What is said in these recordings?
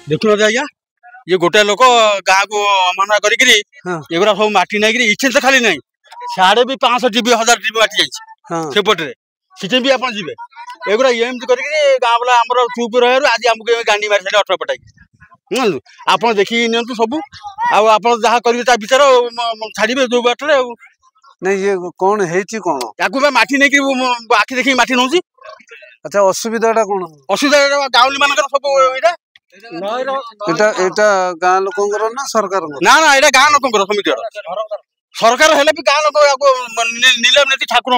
देखुन आज्ञा ये गोटे लोक गाँ को मना करी एगुरा सब माटी नहीं इच्छे तो खाली नहीं साढ़े भी 500 टीबी 1000 टीबी माटी जाइए सेपटे सीटे भी आप जी एगुरा एमती कर गाँ वाला आम चुप रह आज आमको गांडी मारी सारे 18 पटाई आप देखिए नियंतु सब आप जहाँ करेंगे विचार छाड़े जो बाटे नहीं ये कौन है कौन या माटी नहीं आखि देखिए माटी नौ अच्छा असुविधा कौन असुविधा गाँवली मान सब एटा गाँ लोकंर ना सरकार ना ना ये गाँ लोक समिति सरकार हेले भी गाँ लोक नीलम नीति ठाकुर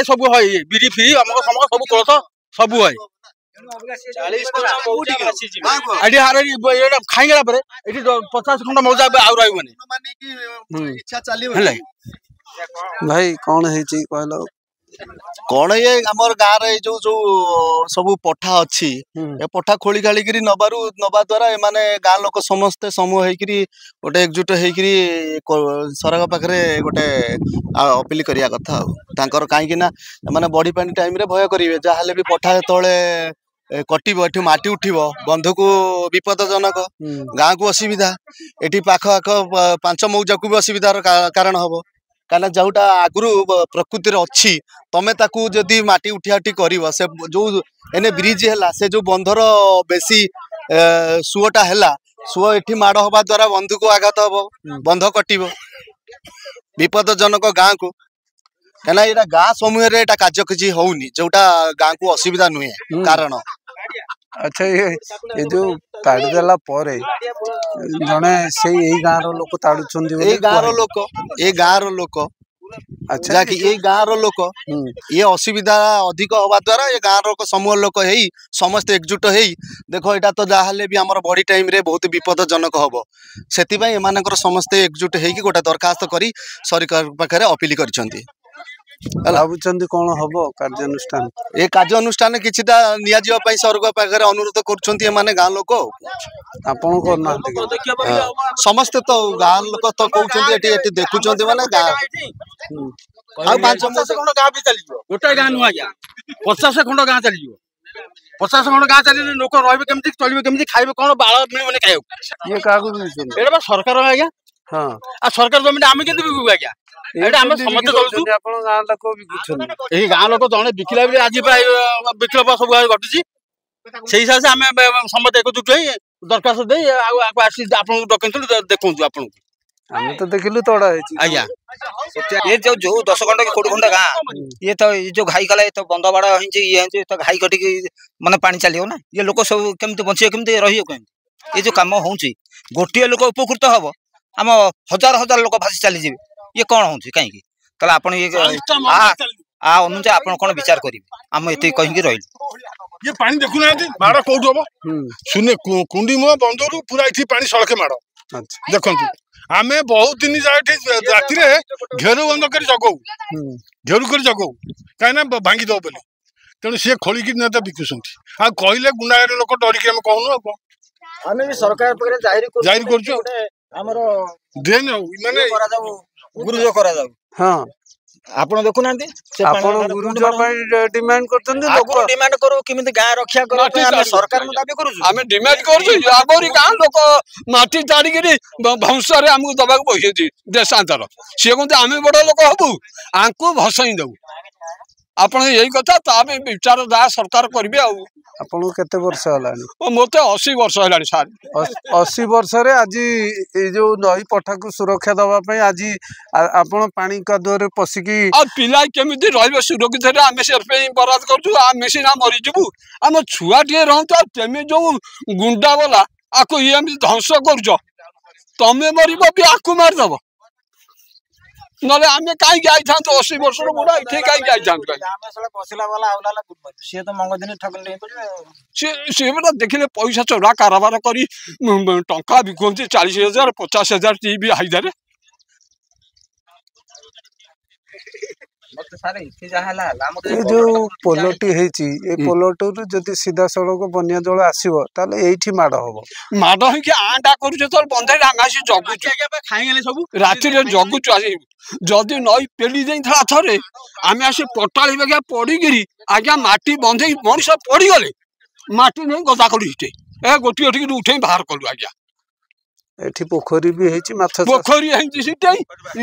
सब है बिरी फिरी अमक समक सब कोलथ सब है खाईगला 50 खंड मौजा आउ रही भाई कौन है कहल कौन ये आमर गाँव रे जो जो सब पठा अच्छी ए पठा खोली खाली नवा द्वारा एमाने गाँ लोक समस्ते समूह होकरी गोटे एकजुट होकरी सरकार पाखे गोटे अपील करिया कथा तांकर कहीं ना माने बड़ी पानी टाइम रे भय करेंगे जहाँ भी पठा तले कटिब एठू माटी उठिब बंधु को विपदजनक गाँ को असुविधा एटी पाख आख 5 मौजा को भी असुविधार कारण हम कहीं जोटा आगु प्रकृति अच्छी तमें ताकू जदि माटी उठियाठी कर से जो एने ब्रिज है से जो बंधर बेसी सुओटा है सुओ एठी माड़ हवा द्वारा बंधु को आघात हम बंध कटिब विपदजनक गाँ को कहीं यहाँ गाँ समूह कार्य किसी होनी जोटा गाँ को असुविधा नुहे कारण अच्छा ये जो ताड़ी देला परे जने से यही गाँव रो लोक ताड़ुछन ए गाँव रो लोक अच्छा जाकि ये गाँव लोक ये असुविधा अधिक हवा द्वारा ये गाँव लोक समूह लोक है समस्त एकजुट है देखो यहाँ तो जहाँ भी आम बड़ी टाइम रे बहुत विपदजनक हम से समस्ते एकजुट हो गोटे दरखास्त कर सरकार पाखे अपील कर भावुं कौन हम कार्यानुष्ठान ये कार्यानुष्ठान किछिटा निया जीवा सरकार पाखे अनुरोध कर गाँ लोक आपण करना समस्ते तो गाँ लोक तो कहते देखुं माने गाँ 500 खंड गाँ भी चली गोटे गाँ नुआ गया 50 खंड गाँ चली 50 खंड गाँ चली लोक रही चलिए केमती खाइबे कौन बाड़ मिलने खाइबा ये क्या सरकार आज्ञा हाँ आ सरकार जमीन आम के आज्ञा गाँ लोक जड़े बिकला आज विकल्प सब घटुची से हिसाब से आम समस्त एकजुट हो दरखास्त दे डकू देखु आपन तो देखिलु तोड़ा आज्ञा ये जो 10 खंड कि 20 खंड गाँ ये तो जो घाई कला ये तो बंद बाड़ ये तो घाई कटिक माने पानी चलियो ना ये लोक सब केमती बचे केमती रही ये जो कम हो गोटे लोक उपकृत हम आम हजार हजार लोक भासी चली जी ये कौन हो कहीं आप अनुसार आप कौन विचार करेंगे आम ये कहीं रही ये पानी देखुना माड़ कौट हम सुने कुंडी मुह बंदरू पूरा ये पानी सड़के माड़ देखु आम बहुत दिन राति घेरु बंद कर जगौ घेरु कर जगौ कहीं भांगीद बोली तेणु सी खोलिक बिकुंट आ कहले गुंडागर लोक डरिक आम कहूँ सरकार जाहिर कर गुरुज करा हाँ आपण देखुना डिमांड डिमांड करू किमिति गाँ रक्षा करू सरकार दाबी करू आमे डिमांड करू आगरी गाँ लोक माटी ताड़िकी भंसरे आमको दबा पैसे देशांतर सी कहते आम बड़ लोक हबू आंकु भसई दबू आपण यही कथा विचार जहाँ सरकार करेंगे आपन केते वर्ष हलानी मते 80 वर्ष हलानी सार 80 वर्ष रे आज जो नई पठा को सुरक्षा दवा पई आज आपण पानी कादुआ रे पसिकी आ पिला केमिति रहबे सुरक्षित रे आमे से पे बराद करछु आमे सिना मरि जबू हम छुआ टे रहतो तेमे जो गुंडा वाला आको ये हम ध्वंस करजो तमे मरिबो भी आकु मार दबो नले आमे काई गाई था तो 80 वर्ष रो बुढ़ा इथे काई गाई था आमे सला बसला वाला आउलाला गुड से तो मंग दिन ठगन ले पड़े से बेटा देखिले पैसा चोरा कारोबार करी टंका बिकोंती 40,000 50,000 टीवी हाइदारे ये जो पोलोटी है पोलोटू जदि सीधा सड़क बनिया जल आसो ये माड़ हम माड़ ही आटा कर बंधे जगुचु राति जगुचु जदि नई पेली जाता थे आम आस पटाली बेगा पड़ी आज्ञा माटी बंधे मनीष पड़गले माटी नहीं गदा कर ए गोटी गोटी उठे बाहर कलु आज्ञा एठी पोखरी भी हेची माछ चाष पोखरी है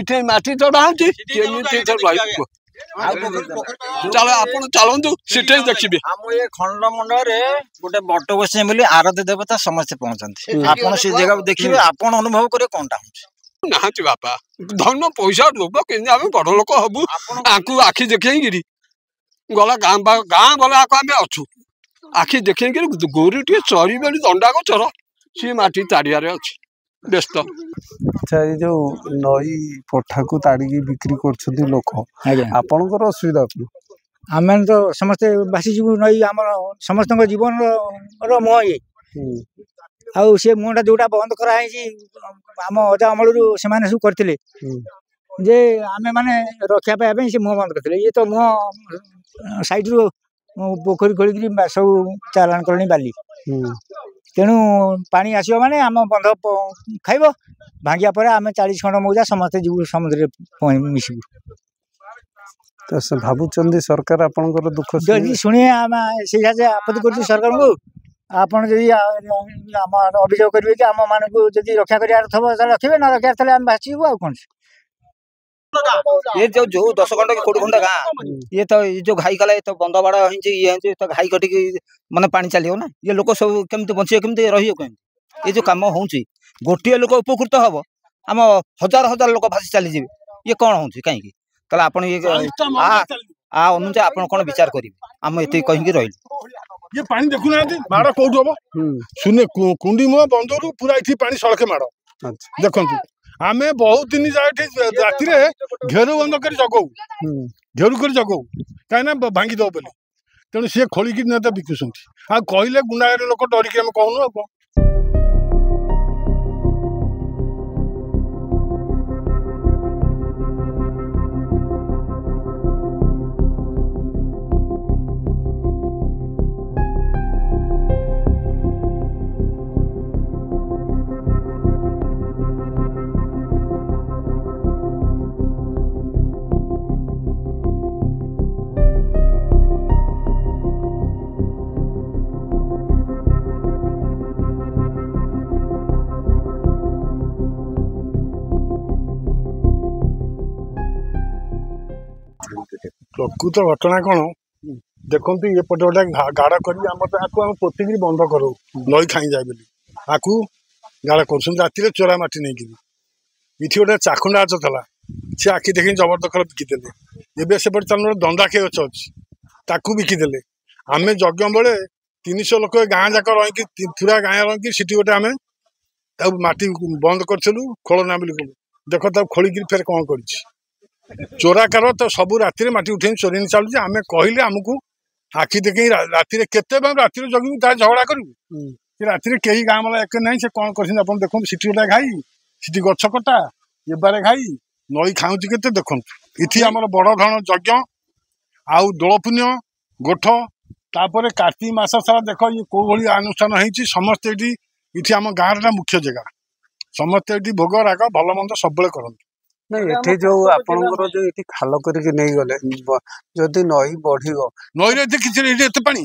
इटे माटी चढ़ा चलो आपण चलतु सीटे देखिए आम ये खंडमंडल गोटे बट गोसाई बोली आराध्य देवता समस्ते पहुंचती आपन से जगह देखिए आपन अनुभव करे कोनटा ना बापा धन पैसा लोभ के बड़ लोक हबू आंकु आखि देखिए गला गाँ गला आम अच्छु आखि देखिए गोरु टे चरी बेली दंडा को चर सी माटी ताड़ियारे अच्छी व्यस्त अच्छा ये जो नई पठा को ताड़ी बिक्री कर लोक आपणकर असुविधा आम तो समस्ते भासी जीव नई आम समस्त जीवन मुह ये आउ से मुहटा जोटा बंद कराई आम अजा अमल से सब करते जे आमे माने रक्षा पाइबा से मुह बंद करते ये तो मुह साइड रू पोखरी खोलिक सब चालान कले बाली तेणु पानी आसो माने आम बंध खाइब भांगिया पर आम 40 खंड मौजा समस्ते जीव समुद्र मिसबू तो से भावुचंदी सरकार आपनकर दुख जदि शुणे आम से आपत्ति कर सरकार को आपन जदि आम अभियोग करेंगे कि आम मान को जदि रक्षा कर रखे न रखे आम भाषीबू आ कौन ये जो 10 खंड की 20 खंड गाँ ये तो जो घाई कला तो बंद बाड़ा ये तो घाई कटिक माने पानी चलो ना ये लोक सब केमती बचे केमती रही ये जो कम हो गोटे लोक उपकृत हम आम हजार हजार लोक भासी चलीजे ये कौन हो कहीं आप अनुसार आप कौन विचार करेंगे आम ये कहीं रही ये पानी देखुना माड़ कौटू हम सुने कुंडी मुह बंदरू पूरा ये पानी सड़के माड़ देखु आमे बहुत दिन जाए राति घेरु बंद कर जगौ घेरु कर जगौ कहीं भांगी दब बोले तेणु सी खोलिक बिकुंट आ कहले गुंडागर लोक डरिक आम कहूनु आ प्रकृत घटना कौन देखो ये पटे गोटे गाड़ कर पोतिक बंद करो नई खाई जाए बोली आपको गाड़ कर राति चोरा माटी नहीं कि इति गोटे चाखुंडा गच था सी आखि देखी जबरदखल बिकिदे एवं सेपटे चल गोटे दंदाखी गच अच्छी बिकिदे आम यज्ञ बेले 300 लोक गाँ जाक रही पूरा गाँ रही सी गोटे आम माटी बंद करूँ खोलना बोली देख खोलिक फेर कौन कर चोराकार तो सब राति माटी उठे चोरी चलुचे आम कहले आमको आखि देखी राति केते राति जगू ता झगड़ा करूँ राति कई गाँ वाला एक ना से कौन कर देखो सीटी गोटा घाई सीटी गछ कटा ये बारे घाई नई खाऊँच के देखु इति आमर बड़ धरण यज्ञ आउ दोल पुण्य गोठ तापर कार्तिक मास सारा देख ये कौ भाई अनुष्ठान होती समस्ते ये आम गाँव मुख्य जगह समस्ते ये भोग राग भल मंद सब करते नहीं एठी जो आपनकर जो एठी खाल करके नहीं गले जदि नई बढ़िगो नई रे किछि एठी एते पानी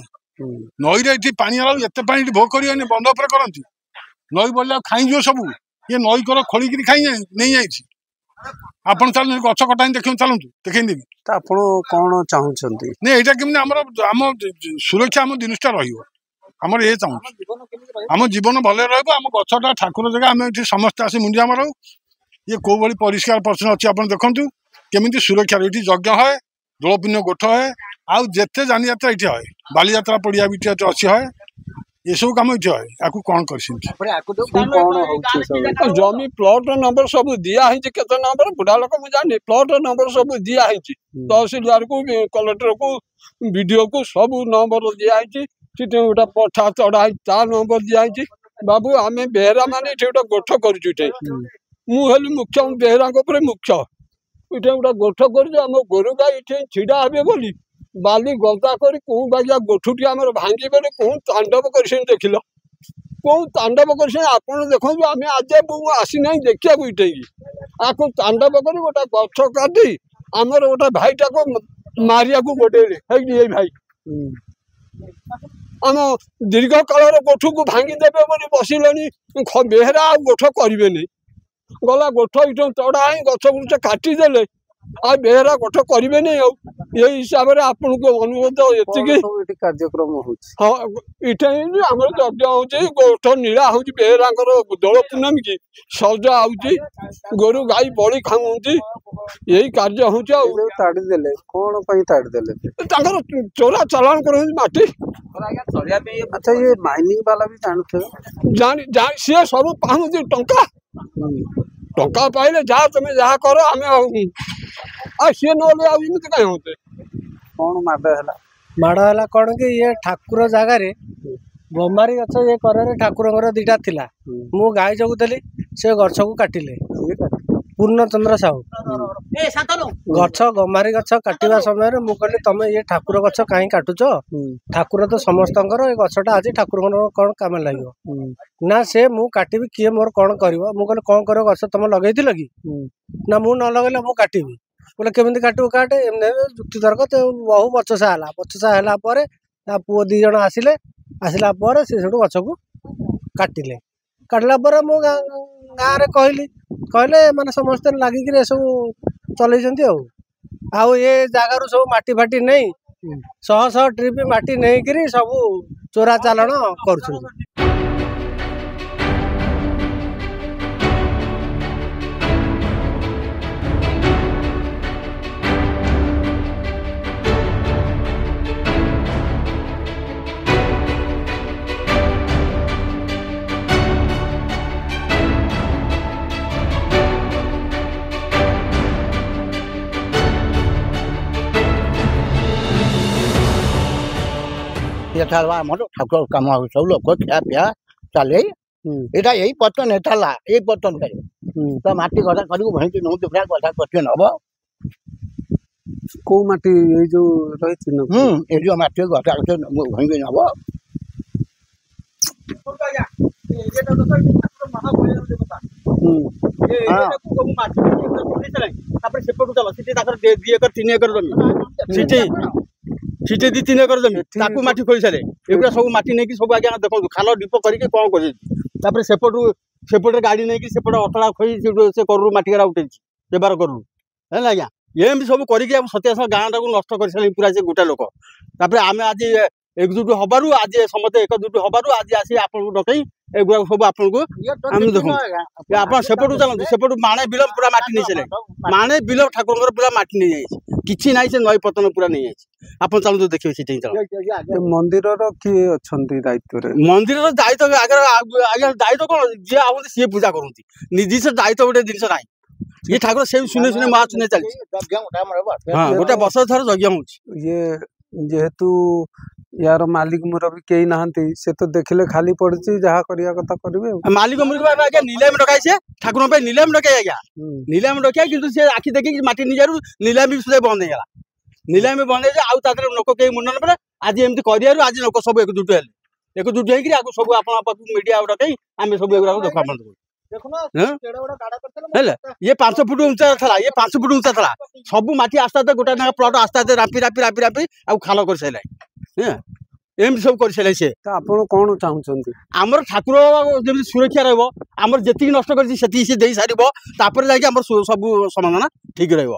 नई रे एठी पानी आला एते पानी एठी भोग करियो ने बंद ऊपर करंती नई बढ़ला खाई जो सब ये नई कर खोली कि खाई नहीं आइछि आपन चल गछ कटाई देखियो चलंतु देखै देबी त आपन कोन चाहउछंती ने एटा केमने हम सुरक्षा हम दिनष्टा रहियो हमर ए चाहू हम जीवन भले रहबो हम गछटा ठाकुर जगह हम एठी समस्त आसी मुंडिया मारो ये कौ भाई परिष्कार परिच्छन्न अच्छी आप देखु केमी सुरक्षा ये यज्ञ है दोल पुण्य गोठ है आउ जिते जानी यात्रा ये है बाली यात्रा पड़िया भी अच्छी है ये सब कम ये है आपको कौन कर जमी प्लॉट नंबर सब दिखाई केते नंबर बुढ़ा लोक मुझे जानी प्लॉट नंबर सब दिखाई तहसीलदार को कलेक्टर को बीडीओ को सब नंबर दिखाई गोटे पठा चढ़ाई ता नंबर दिखाई बाबू आम बेहरा मान गोटे गोठ कर मुझे मुख्य बेहरा मुख्य ये गोटे गोठ कर गोरु गाई ये छिड़ा हे बोली बाली गदा कर कौ बागिया गोठुटी आम भांगी बोले कौन तांडव कर देख कौन तांडव कर देखो आम आज आसी ना देखा इटे आपको तांडव कर गोटे गछ काटी आमर गोटे भाईटा को मारिया को गोटे भाई आम दीर्घ काल गोठ को भांगीदेवे बोली बसिले बेहरा आ गोठ करें गला गोठ इट तड़ा ही गछ गुछ काटिदेले आ बेहरा गोठ करें ये हिसाब से आपन को अनुरोध ये कार्यक्रम हाँ इटे आम यज्ञ हो गोठ नीला हो बेहरा दोल पूर्णमी की सज आउची गोरु गाई बड़ी खाऊ यही कार्य हो ताड़ीदेले कौन ताड़ीदेले चोरा चलाण कर माटी अच्छा ये माइनिंग वाला भी जानते सी सब पाँच टंका टंका पाइले जहाँ तुम जहाँ कर आम सी नमती कहीं होते कौन माड़ है कौन कि ये ठाकुर जगार गमारी गछ ये कर ठाकुर दीटा थिला मु गाई जगुली से गछ को काटिले पूर्णचंद्र साहू गछ गमारी गछ काटिबा समय मु कहली तमे ये ठाकुर गछ कहीं काटुच ठाकुर तो समस्तंकर ये गछटा आज ठाकुर कौन काम लगे ना से मु काटिबी किए मोर कौन करिवो मु कहली कौन करो गछ तुम लगेइथिल कि ना मु न लगेले मु काटिबी बोले केमिति काटू काटे एमने जुक्ति तर्क तो बहु बचसा है पुओ 2 जन आसिले आसला पर से सेठू गछ को काटिले काटला पर मु गाँव रे कहले माने समस्त लागिक सब चलैछन्ती आउ ये जगार सब माटी फाटी नहीं 100 ट्रिप माटी नहीं करी सब चोरा चालाण कर ठाकुर कम सब लोग खिया पिया चले यहाँ यही पतन है ये पतन तो माटी गढ़ा कर भैंसी नौ पूरा गढ़ा कर नब को माटी ये जो रही ये जो माटी गढ़ा भैंसी नब सीटे 2-3 एकर जमी ताकू माटी खोली सारे एगुड़ा सब माटी नहीं सब आगे देखो खाल डीप करके कौन कर सेपटे गाड़ी नहीं सेपटे अटला खोई से करू माटी गरा उठे व्यवहार करू है आज्ञा एम सब करके सत्याश गाँव टाक नष्ट कर सारे पूरा से गोटे लोक आम आज एकजुट हबारू आज समस्त एकजुट हबारू आज आसी आपको डकई एगुड़ा सब आपको आम देखो आप सेपटू चलते सेपटू माणे बिल पूरा माटी नहीं सारे माणे बिल ठाकुर पूरा माटी नहीं जाए किसी ना से नई पतन पूरा नहीं जाए आप चलते देखिए सीटे मंदिर किए अच्छा दायित्व मंदिर दायित्व आगे दायित्व कौन जी आते सी पूजा करती निर्दिष्ट दायित्व गोटे जिन ना ये ठाकुर से शुने शुने माँ चुने चलती हाँ गोटे वर्ष थर यज्ञ हो जेहेतु यार मालिक मुरबी कई ना से तो देखले खाली पड़ी जहाँ करिया कथा करेंगे मालिक मुरबी आज्ञा नीलाम डकाई से ठाकुर पे नीलाम डकाई आज्ञा नीलाम डकाई किंतु से आखि देखिए माटी निजारू नीलाम भी सुधा बंद हो नीलाम बंद हो लोक कई मुंड न आज एमती कर आज लोक सब एकजुट हेल्ले एकजुट हो सब आप मीडिया डकाई आम सब एगुड़ा देखा ये 5 फुट उंचा था ये 5 फुट उंचा था सब माटी आस्ते गोटे प्लट आस्ते रापी रापी रापी रापी आ खाल कर सारे एमती सब कर सारे सी कौन चाहते आमर ठाकुर जब सुरक्षा रमर जी नष्ट कर सार जाकि सब समाधान ठीक रहा।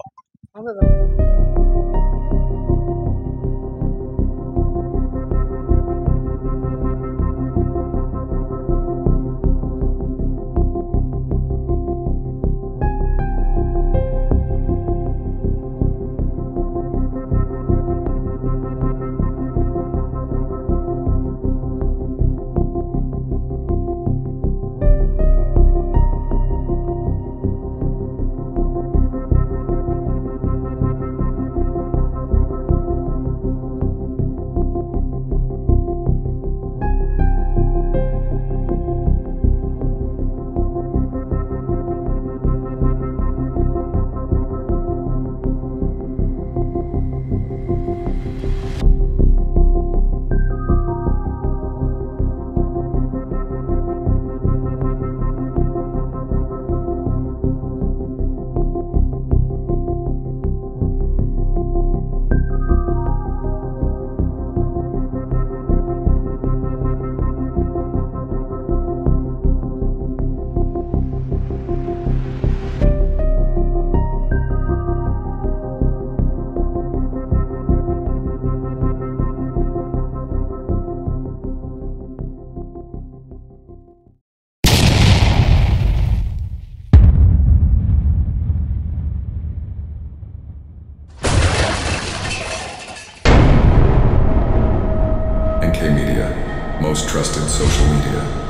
most trusted social media.